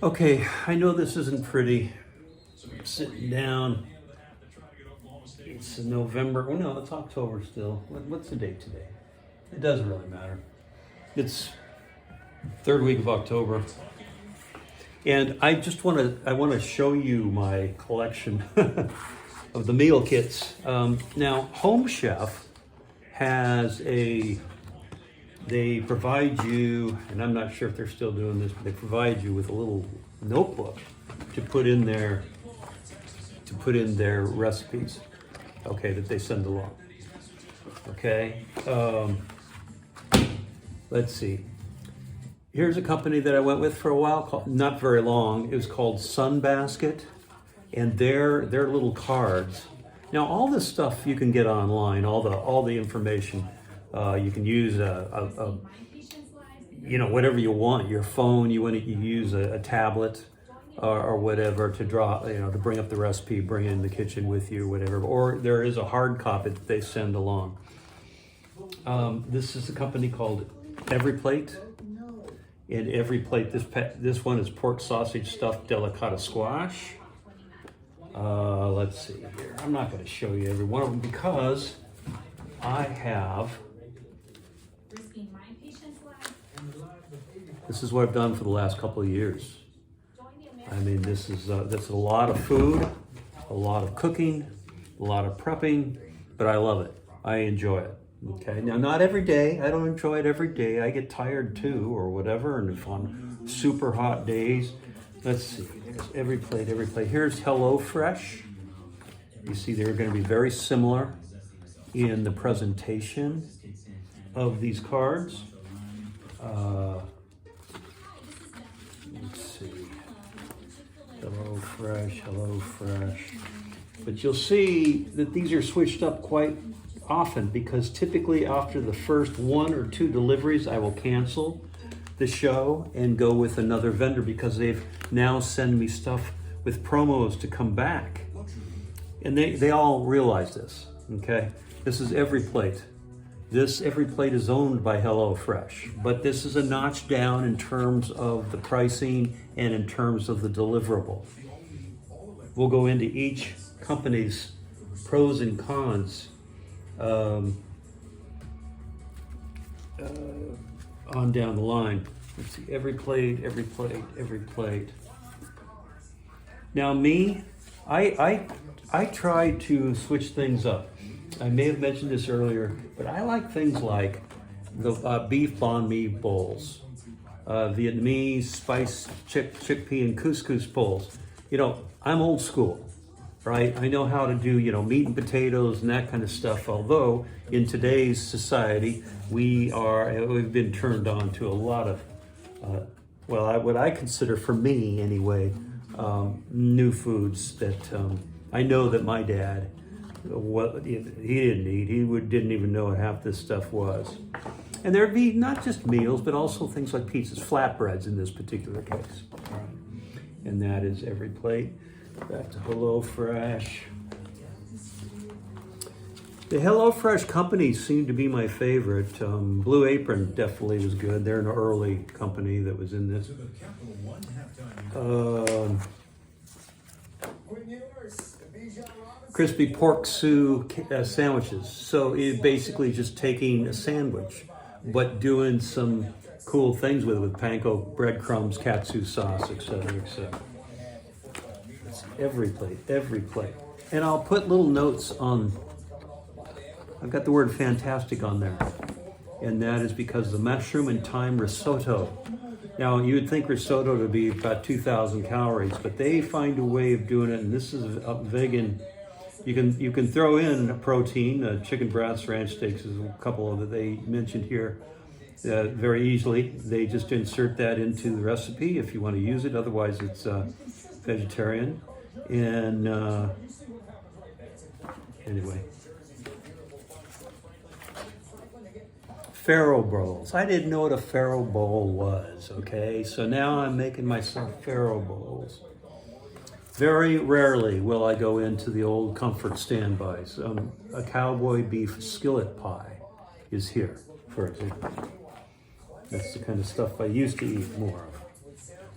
Okay, I know this isn't pretty. I'm sitting down. It's November. Oh no, it's October still. What's the date today? It doesn't really matter. It's third week of October, and I want to show you my collection of the meal kits. Now, Home Chef has they provide you, and I'm not sure if they're still doing this, but they provide you with a little notebook to put in their recipes, okay, that they send along. Okay, let's see. Here's a company that I went with for a while, not very long. It was called Sunbasket, and their little cards. Now, all this stuff you can get online. All the information. You can use whatever you want. Your phone. You use a tablet or whatever to draw. To bring up the recipe, bring it in the kitchen with you, whatever. Or there is a hard copy that they send along. This is a company called Every Plate. In Every Plate, this one is pork sausage stuffed delicata squash. Let's see here. I'm not going to show you every one of them because I have. This is what I've done for the last couple of years. I mean, this is a lot of food, a lot of cooking, a lot of prepping, but I love it. I enjoy it. Okay, now not every day. I don't enjoy it every day. I get tired too, or whatever. And if on super hot days, let's see. There's Every Plate. Here's HelloFresh. You see, they're going to be very similar in the presentation of these cards. Let's see. HelloFresh. But you'll see that these are switched up quite often because typically after the first 1 or 2 deliveries, I will cancel the show and go with another vendor because they've now sent me stuff with promos to come back. And they all realize this, okay? This is Every Plate. This Every Plate is owned by HelloFresh, but this is a notch down in terms of the pricing and in terms of the deliverable. We'll go into each company's pros and cons on down the line. Let's see, Every Plate. Now me, I try to switch things up. I may have mentioned this earlier, but I like things like the beef banh mi bowls, Vietnamese spice chickpea and couscous bowls. I'm old school, right? I know how to do, meat and potatoes and that kind of stuff. Although in today's society, we've been turned on to a lot of, what I consider, for me anyway, new foods that I know that my dad, he didn't eat. He didn't even know what half this stuff was. And there'd be not just meals, but also things like pizzas, flatbreads in this particular case. All right. And that is Every Plate. Back to HelloFresh. The HelloFresh companies seem to be my favorite. Blue Apron definitely was good. They're an early company that was in this. Crispy pork sandwiches. So it's basically just taking a sandwich, but doing some cool things with panko breadcrumbs, katsu sauce, etc., etc. Every Plate. And I'll put little notes on. I've got the word fantastic on there, and that is because of the mushroom and thyme risotto. Now, you would think risotto to be about 2,000 calories, but they find a way of doing it, and this is a vegan. You can throw in a protein. Chicken breasts, ranch steaks is a couple of that they mentioned here very easily. They just insert that into the recipe if you want to use it. Otherwise, it's vegetarian. And anyway. Farro bowls. I didn't know what a farro bowl was, okay? So now I'm making myself farro bowls. Very rarely will I go into the old comfort standbys. A cowboy beef skillet pie is here, for example. That's the kind of stuff I used to eat more of.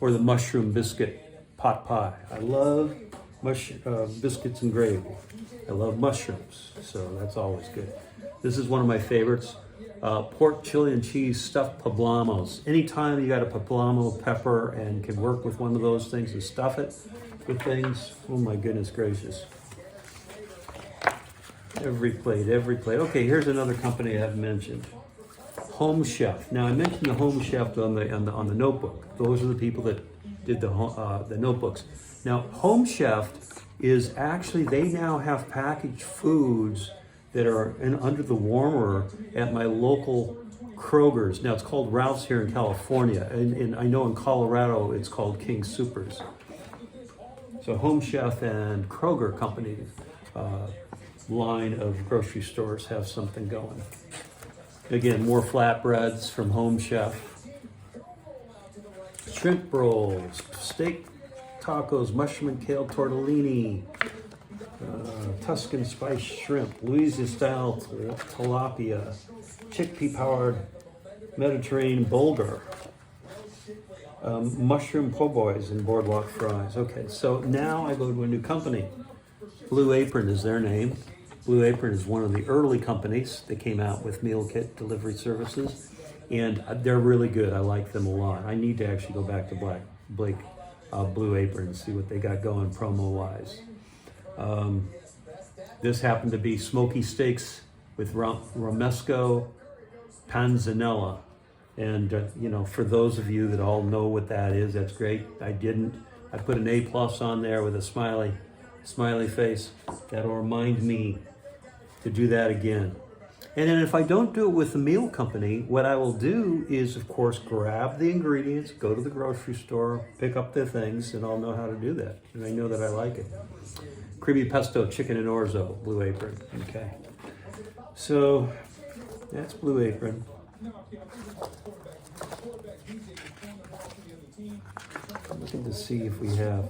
or the mushroom biscuit pot pie. I love biscuits and gravy. I love mushrooms, so that's always good. This is one of my favorites. Pork, chili, and cheese stuffed poblamos. Anytime you got a poblano pepper and can work with one of those things and stuff it with things, oh my goodness gracious. Every plate, every plate. Okay, here's another company I haven't mentioned. Home Chef. Now I mentioned the Home Chef on the notebook. Those are the people that did the notebooks. Now Home Chef is actually, they now have packaged foods that are under the warmer at my local Kroger's. Now it's called Ralph's here in California, and I know in Colorado it's called King Soopers. So Home Chef and Kroger company line of grocery stores have something going. Again, more flatbreads from Home Chef. Shrimp rolls, steak tacos, mushroom and kale tortellini, Tuscan spiced shrimp, Louisiana style tilapia, chickpea powered Mediterranean bulgur, mushroom po' boys and boardwalk fries. Okay, so now I go to a new company. Blue Apron is their name. Blue Apron is one of the early companies that came out with meal kit delivery services, and they're really good. I like them a lot. I need to actually go back to Blue Apron and see what they got going promo-wise. This happened to be smoky steaks with romesco panzanella. And, for those of you that all know what that is, that's great. I didn't. I put an A+ on there with a smiley face. That'll remind me to do that again. And then if I don't do it with the meal company, what I will do is, of course, grab the ingredients, go to the grocery store, pick up the things, and I'll know how to do that. And I know that I like it. Creamy pesto, chicken and orzo, Blue Apron. Okay. So that's Blue Apron. I'm looking to see if we have,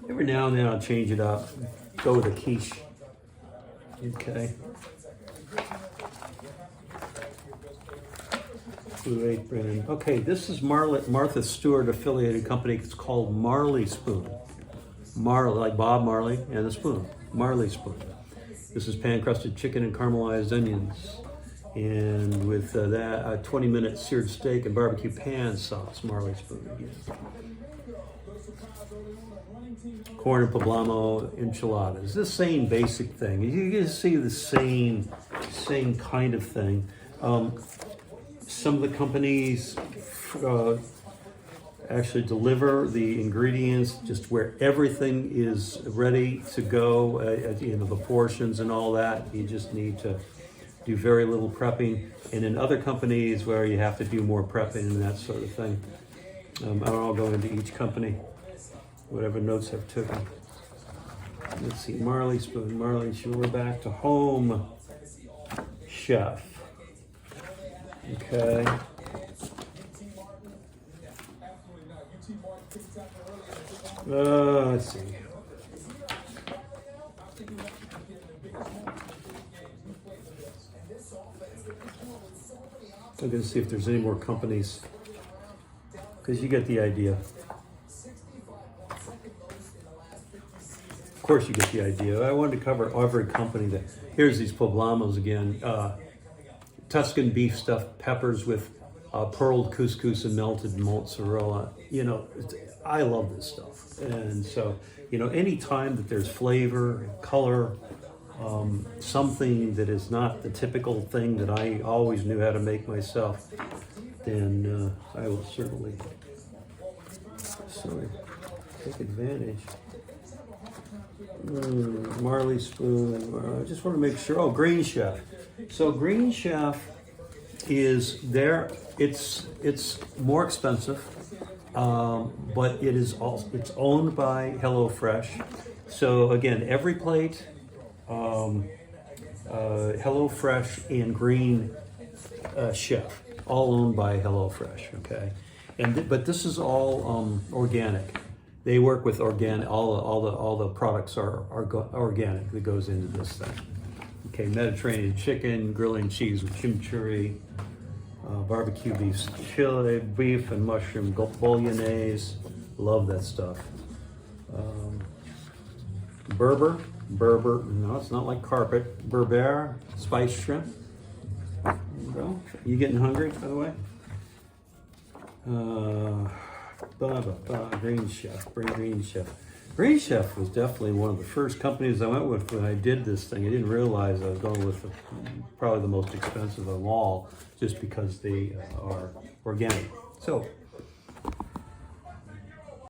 every now and then I'll change it up, go with a quiche. Okay. Blue Apron. Okay, this is Martha Stewart affiliated company. It's called Marley Spoon. Marley, like Bob Marley and a spoon. Marley Spoon. This is pan-crusted chicken and caramelized onions. And with that, a 20-minute seared steak and barbecue pan sauce. Marley Spoon again. Corn and poblano enchiladas. The same basic thing. You can see the same kind of thing. Some of the companies actually deliver the ingredients just where everything is ready to go, the portions and all that. You just need to do very little prepping. And in other companies where you have to do more prepping and that sort of thing. I'll go into each company, whatever notes I've taken. Let's see, Marley Spoon, we're back to Home Chef. Okay. Let's see. I'm going to see if there's any more companies, because you get the idea. Of course you get the idea. I wanted to cover every company that, here's these poblamos again. Tuscan beef stuffed peppers with pearled couscous and melted mozzarella. I love this stuff. And so, any time that there's flavor and color, something that is not the typical thing that I always knew how to make myself, then I will certainly take advantage. Marley Spoon. I just want to make sure. Oh, Green Chef. So Green Chef is there. It's more expensive, but it's owned by HelloFresh. So again, every plate, HelloFresh and Green Chef, all owned by HelloFresh. Okay, but this is all organic. They work with organic. All the products are organic that goes into this thing. Okay, Mediterranean chicken, grilling cheese with chimichurri, barbecue beef, chili, beef and mushroom bolognese. Love that stuff. Berber, no, it's not like carpet. Berber, spiced shrimp. There you go. You getting hungry, by the way? Green Chef, Green Chef. Green Chef was definitely one of the first companies I went with when I did this thing. I didn't realize I was going with probably the most expensive of them all, just because they are organic. So